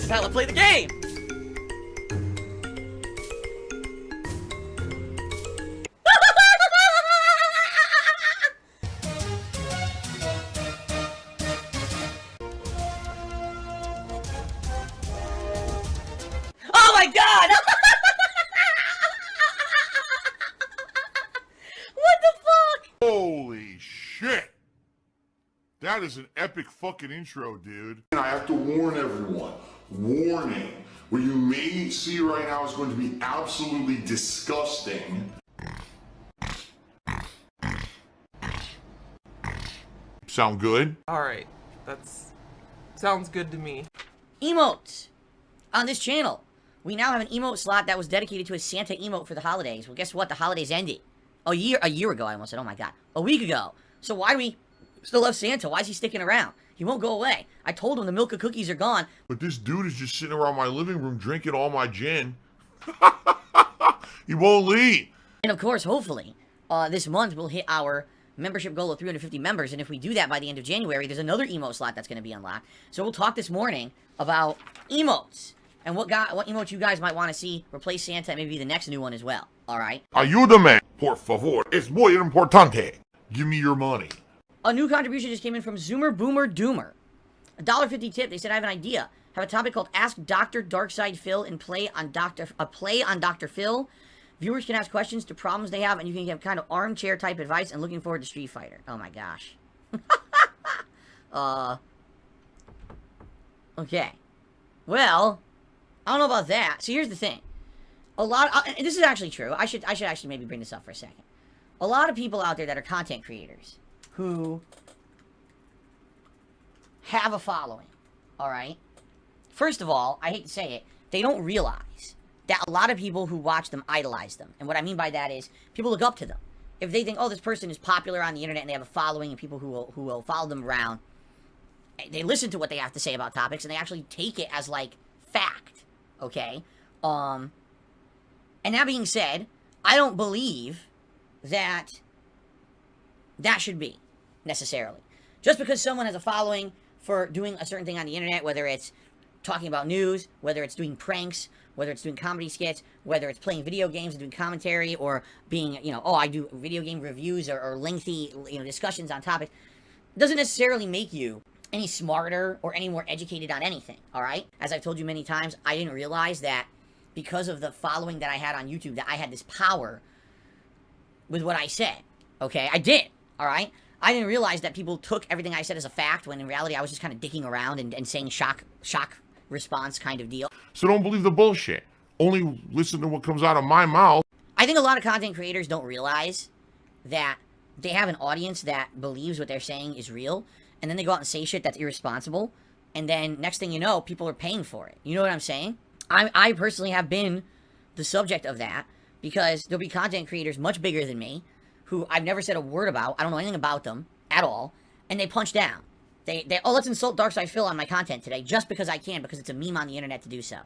This is how I play the game! Oh my god! What the fuck? Holy shit! That is an epic fucking intro, dude. And I have to warn everyone. Warning. What you may see right now is going to be absolutely disgusting. Sound good? Alright, sounds good to me. Emotes! On this channel, we now have an emote slot that was dedicated to a Santa emote for the holidays. Well, guess what? The holidays ended. A year ago, I almost said. Oh my god. A week ago. So why do we still have Santa? Why is he sticking around? He won't go away. I told him the milk and cookies are gone. But this dude is just sitting around my living room drinking all my gin. He won't leave. And of course, hopefully, this month we'll hit our membership goal of 350 members. And if we do that by the end of January, there's another emote slot that's going to be unlocked. So we'll talk this morning about emotes. And what emotes you guys might want to see replace Santa and maybe the next new one as well. Alright? Ayúdame, por favor. Es muy importante. Give me your money. A new contribution just came in from Zoomer Boomer Doomer. $1.50 tip. They said, I have an idea. Have a topic called Ask Dr. Darkside Phil and play on Dr. Phil. Viewers can ask questions to problems they have, and you can give kind of armchair type advice, and looking forward to Street Fighter. Oh my gosh. Okay. Well, I don't know about that. So here's the thing. This is actually true. I should actually maybe bring this up for a second. A lot of people out there that are content creators who have a following, alright? First of all, I hate to say it, they don't realize that a lot of people who watch them idolize them. And what I mean by that is, people look up to them. If they think, oh, this person is popular on the internet and they have a following and people who will follow them around, they listen to what they have to say about topics and they actually take it as, like, fact, okay? And that being said, I don't believe that should be, necessarily. Just because someone has a following for doing a certain thing on the internet, whether it's talking about news, whether it's doing pranks, whether it's doing comedy skits, whether it's playing video games and doing commentary, or being, oh, I do video game reviews or lengthy, discussions on topics, doesn't necessarily make you any smarter or any more educated on anything, alright? As I've told you many times, I didn't realize that because of the following that I had on YouTube, that I had this power with what I said, okay? I did, alright? I didn't realize that people took everything I said as a fact, when in reality I was just kind of dicking around and saying shock response kind of deal. So don't believe the bullshit. Only listen to what comes out of my mouth. I think a lot of content creators don't realize that they have an audience that believes what they're saying is real, and then they go out and say shit that's irresponsible, and then next thing you know, people are paying for it. You know what I'm saying? I personally have been the subject of that, because there'll be content creators much bigger than me, who I've never said a word about, I don't know anything about them, at all, and they punch down. Oh, let's insult Darkside Phil on my content today, just because I can, because it's a meme on the internet to do so.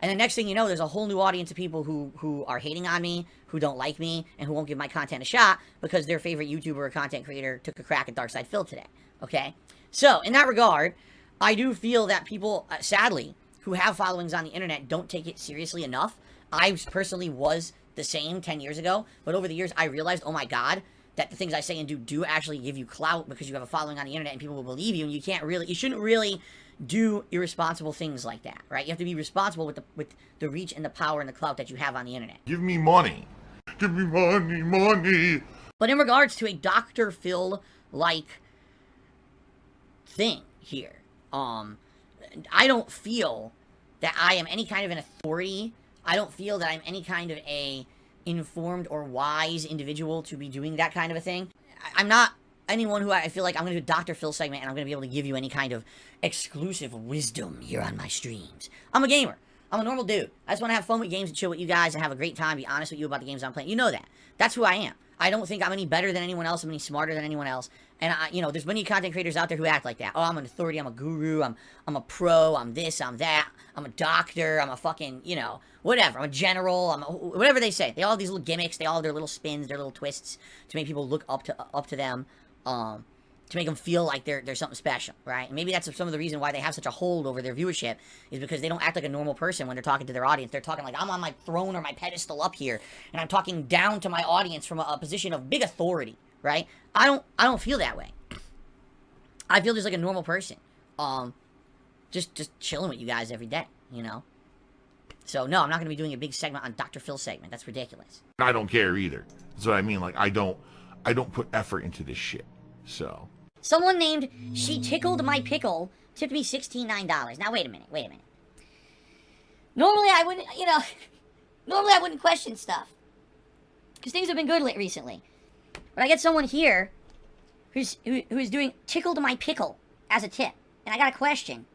And the next thing you know, there's a whole new audience of people who are hating on me, who don't like me, and who won't give my content a shot, because their favorite YouTuber or content creator took a crack at Darkside Phil today, okay? So, in that regard, I do feel that people, sadly, who have followings on the internet don't take it seriously enough. I personally was the same 10 years ago, but over the years I realized, oh my god, that the things I say and do actually give you clout because you have a following on the internet and people will believe you, and you shouldn't really do irresponsible things like that, right? You have to be responsible with the reach and the power and the clout that you have on the internet. Give me money. Give me money. But in regards to a Dr. Phil-like thing here, I don't feel that I am any kind of an authority. I don't feel that I'm any kind of a informed or wise individual to be doing that kind of a thing. I'm not anyone who I feel like I'm going to do a Dr. Phil segment and I'm going to be able to give you any kind of exclusive wisdom here on my streams. I'm a gamer. I'm a normal dude. I just want to have fun with games and chill with you guys and have a great time, be honest with you about the games I'm playing. You know that. That's who I am. I don't think I'm any better than anyone else. I'm any smarter than anyone else. And, there's many content creators out there who act like that. Oh, I'm an authority. I'm a guru. I'm a pro. I'm this. I'm that. I'm a doctor. I'm a fucking, whatever. I'm a general. Whatever they say. They all have these little gimmicks. They all have their little spins, their little twists to make people look up to them. to make them feel like they're something special, right? And maybe that's some of the reason why they have such a hold over their viewership, is because they don't act like a normal person when they're talking to their audience. They're talking like, I'm on my throne or my pedestal up here, and I'm talking down to my audience from a position of big authority, right? I don't feel that way. I feel just like a normal person, just chilling with you guys every day, you know? So, no, I'm not going to be doing a big segment on Dr. Phil's segment. That's ridiculous. I don't care either. That's what I mean. Like, I don't put effort into this shit. So. Someone named She Tickled My Pickle tipped me $69. Now, wait a minute. Normally, I wouldn't, normally I wouldn't question stuff. Because things have been good recently. But I get someone here who's doing Tickled My Pickle as a tip. And I got a question.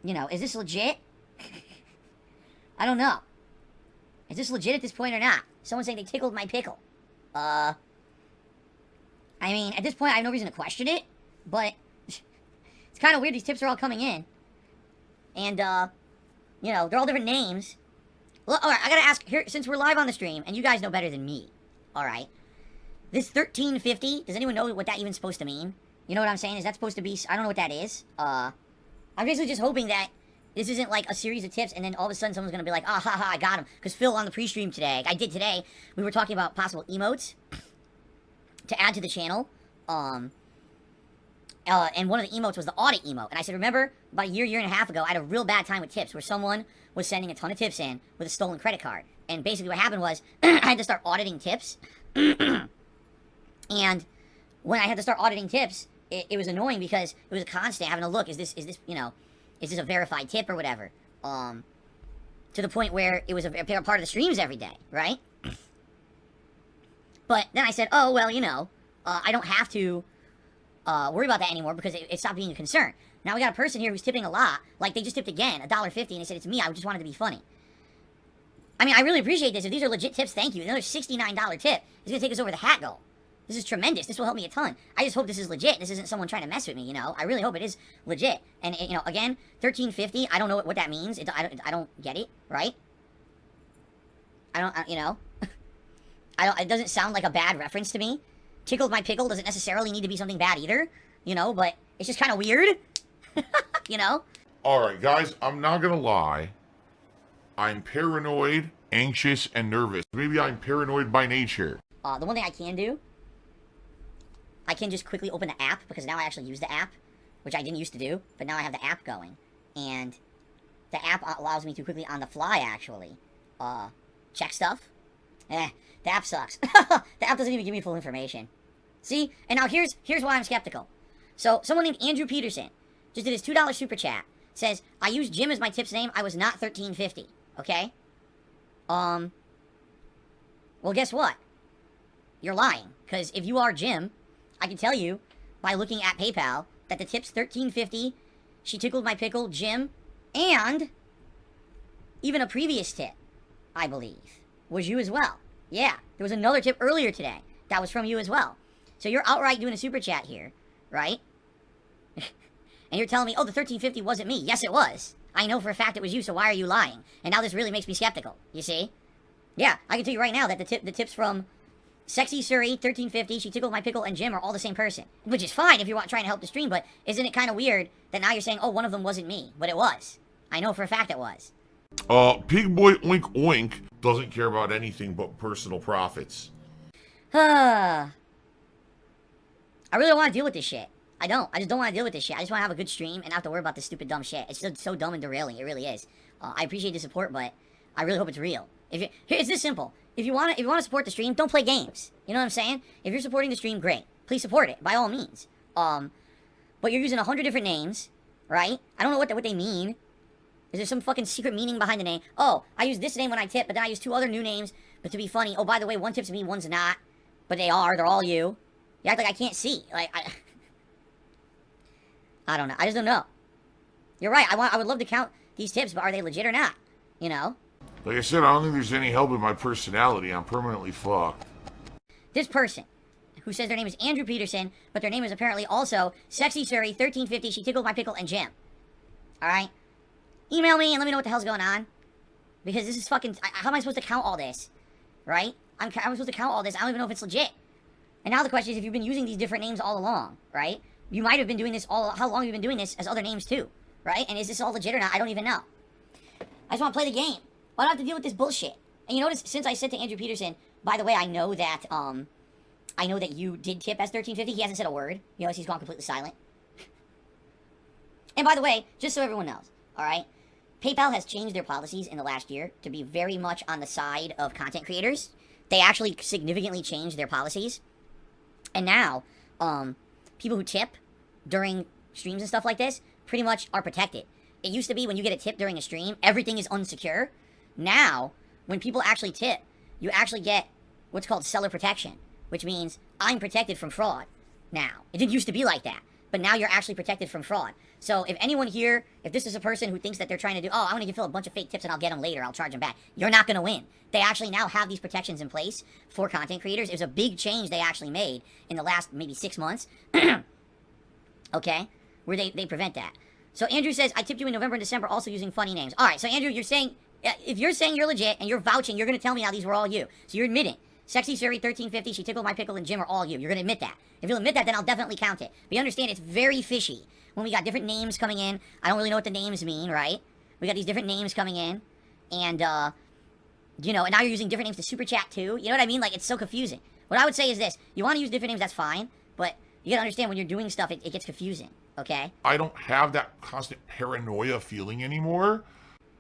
Is this legit? I don't know. Is this legit at this point or not? Someone's saying they tickled my pickle. I mean, at this point, I have no reason to question it, but it's kind of weird. These tips are all coming in. And, they're all different names. Well, all right, I gotta ask, here, since we're live on the stream, and you guys know better than me, all right, this 1350, does anyone know what that even's supposed to mean? You know what I'm saying? Is that supposed to be, I don't know what that is. I'm basically just hoping that this isn't like a series of tips, and then all of a sudden someone's gonna be like, ah, ha, ha, I got him. Because Phil on the pre-stream today, we were talking about possible emotes to add to the channel. And one of the emotes was the audit emote. And I said, remember, about a year and a half ago, I had a real bad time with tips, where someone was sending a ton of tips in with a stolen credit card. And basically what happened was, I had to start auditing tips. And when I had to start auditing tips, it was annoying because it was a constant having to look, is this, is this a verified tip or whatever? To the point where it was a part of the streams every day, right? But then I said, oh, well, I don't have to worry about that anymore because it stopped being a concern. Now we got a person here who's tipping a lot, like they just tipped again, $1.50, and they said, it's me, I just wanted to be funny. I mean, I really appreciate this. If these are legit tips, thank you. Another $69 tip is going to take us over the hat goal. This is tremendous. This will help me a ton. I just hope this is legit. This isn't someone trying to mess with me, I really hope it is legit. And, again, $13.50, I don't know what that means. I don't get it, right? It doesn't sound like a bad reference to me. Tickled my pickle doesn't necessarily need to be something bad either, but it's just kind of weird, Alright, guys, I'm not gonna lie. I'm paranoid, anxious, and nervous. Maybe I'm paranoid by nature. The one thing I can do, I can just quickly open the app, because now I actually use the app, which I didn't used to do, but now I have the app going. And the app allows me to quickly, on the fly, actually, check stuff. The app sucks. The app doesn't even give me full information. See? And now here's why I'm skeptical. So, someone named Andrew Peterson just did his $2 super chat. Says, I used Jim as my tip's name. I was not $13.50. Okay? Well, guess what? You're lying. Because if you are Jim, I can tell you, by looking at PayPal, that the tip's $13.50, She Tickled My Pickle, Jim, and even a previous tip, I believe, was you as well. Yeah, there was another tip earlier today that was from you as well. So you're outright doing a super chat here, right? And you're telling me, oh, the $13.50 wasn't me. Yes, it was. I know for a fact it was you, so why are you lying? And now this really makes me skeptical, you see? Yeah, I can tell you right now that the tips from Sexy Surrey, $13.50, She Tickled My Pickle, and Jim are all the same person. Which is fine if you're trying to help the stream, but isn't it kind of weird that now you're saying, oh, one of them wasn't me? But it was. I know for a fact it was. Pig Boy Oink Oink doesn't care about anything but personal profits. I really don't want to deal with this shit. I don't. I just don't want to deal with this shit. I just want to have a good stream and not have to worry about this stupid dumb shit. It's just so dumb and derailing. It really is. I appreciate the support, but I really hope it's real. It's this simple. If you want to support the stream, don't play games. You know what I'm saying? If you're supporting the stream, great. Please support it, by all means. But you're using 100 different names, right? I don't know what they mean. Is there some fucking secret meaning behind the name? Oh, I use this name when I tip, but then I use 2 other new names, but to be funny. Oh, by the way, one tip's me, one's not. But they are. They're all you. You act like I can't see. Like, I don't know. I just don't know. You're right. I would love to count these tips, but are they legit or not? Like I said, I don't think there's any help in my personality. I'm permanently fucked. This person, who says their name is Andrew Peterson, but their name is apparently also Sexy Surrey, $13.50, She Tickled My Pickle, and Jim. Alright? Email me and let me know what the hell's going on. Because this is fucking... How am I supposed to count all this? Right? I'm supposed to count all this. I don't even know if it's legit. And now the question is, if you've been using these different names all along, right? You might have been doing this how long have you been doing this as other names too, right? And is this all legit or not? I don't even know. I just want to play the game. Why do I have to deal with this bullshit? And you notice, since I said to Andrew Peterson, by the way, I know that you did tip S1350. He hasn't said a word. You notice he's gone completely silent. And by the way, just so everyone knows, all right? PayPal has changed their policies in the last year to be very much on the side of content creators. They actually significantly changed their policies. And now, people who tip during streams and stuff like this pretty much are protected. It used to be when you get a tip during a stream, everything is unsecure. Now, when people actually tip, you actually get what's called seller protection, which means I'm protected from fraud now. It didn't used to be like that, but now you're actually protected from fraud. So if anyone here, if this is a person who thinks that they're trying to do, oh, I'm going to fill a bunch of fake tips and I'll get them later, I'll charge them back, you're not going to win. They actually now have these protections in place for content creators. It was a big change they actually made in the last maybe 6 months, okay, where they prevent that. So Andrew says, I tipped you in November and December also using funny names. All right, so Andrew, you're saying, if you're saying you're legit and you're vouching, you're going to tell me now these were all you. So you're admitting. Sexy Surrey 1350, She Tickled My Pickle, and Jim are all you. You're going to admit that. If you'll admit that, then I'll definitely count it. But you understand, it's very fishy when we got different names coming in. I don't really know what the names mean, right? We got these different names coming in. And, you know, and now you're using different names to super chat too. You know what I mean? Like, it's so confusing. What I would say is this. You want to use different names, that's fine. But you got to understand when you're doing stuff, it gets confusing. Okay? I don't have that constant paranoia feeling anymore.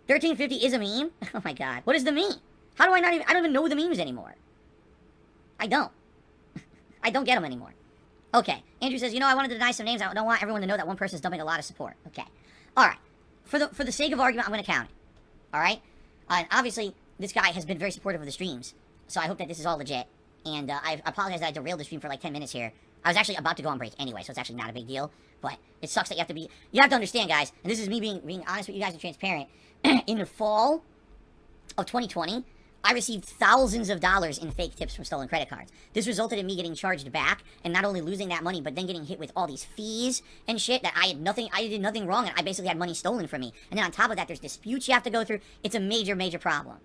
1350 is a meme? Oh my god. What is the meme? How do I not even... I don't even know the memes anymore. I don't. I don't get them anymore. Okay. Andrew says, you know, I wanted to deny some names. I don't want everyone to know that one person's dumping a lot of support. Okay. Alright. For the sake of argument, I'm going to count it. Alright? And obviously, this guy has been very supportive of the streams. So I hope that this is all legit. And I apologize that I derailed the stream for like 10 minutes here. I was actually about to go on break anyway, so it's actually not a big deal. But it sucks that you have to be... You have to understand, guys, and this is me being honest with you guys and transparent. In the fall of 2020, I received thousands of dollars in fake tips from stolen credit cards. This resulted in me getting charged back and not only losing that money, but then getting hit with all these fees and shit that I did nothing wrong, and I basically had money stolen from me. And then on top of that, there's disputes you have to go through. It's a major, major problem.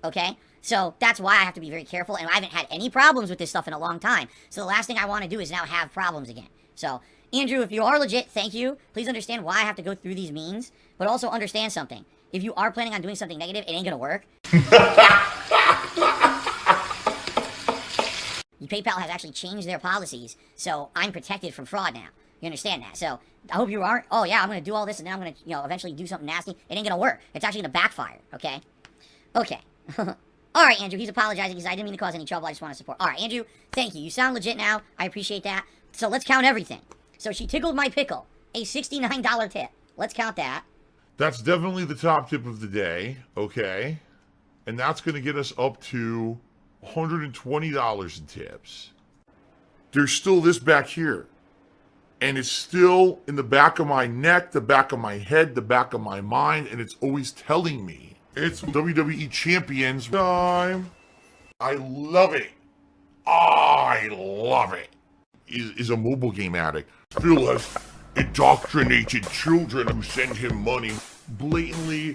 Okay? So that's why I have to be very careful, and I haven't had any problems with this stuff in a long time. So the last thing I want to do is now have problems again. So, Andrew, if you are legit, thank you. Please understand why I have to go through these means, but also understand something. If you are planning on doing something negative, it ain't gonna work. PayPal has actually changed their policies, so I'm protected from fraud now. You understand that? So, I hope you aren't, oh yeah, I'm gonna do all this and then I'm gonna, you know, eventually do something nasty. It ain't gonna work. It's actually gonna backfire, okay? Okay. Alright, Andrew, he's apologizing because I didn't mean to cause any trouble. I just want to support. Alright, Andrew, thank you. You sound legit now. I appreciate that. So, let's count everything. So, She Tickled My Pickle. A $69 tip. Let's count that. That's definitely the top tip of the day, okay? And that's going to get us up to $120 in tips. There's still this back here. And it's still in the back of my neck, the back of my head, the back of my mind, and it's always telling me it's WWE Champions time. I love it. I love it. Is a mobile game addict. Phil has indoctrinated children who send him money, blatantly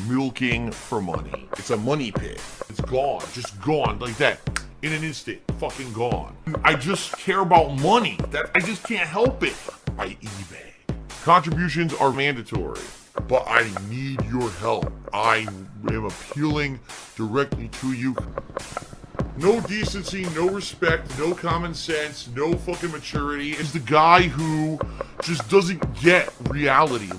milking for money. It's a money pit. It's gone, just gone like that. In an instant, fucking gone. I just care about money. That I just can't help it. I eBay. Contributions are mandatory, but I need your help. I am appealing directly to you. No decency, no respect, no common sense, no fucking maturity. Is the guy who just doesn't get reality.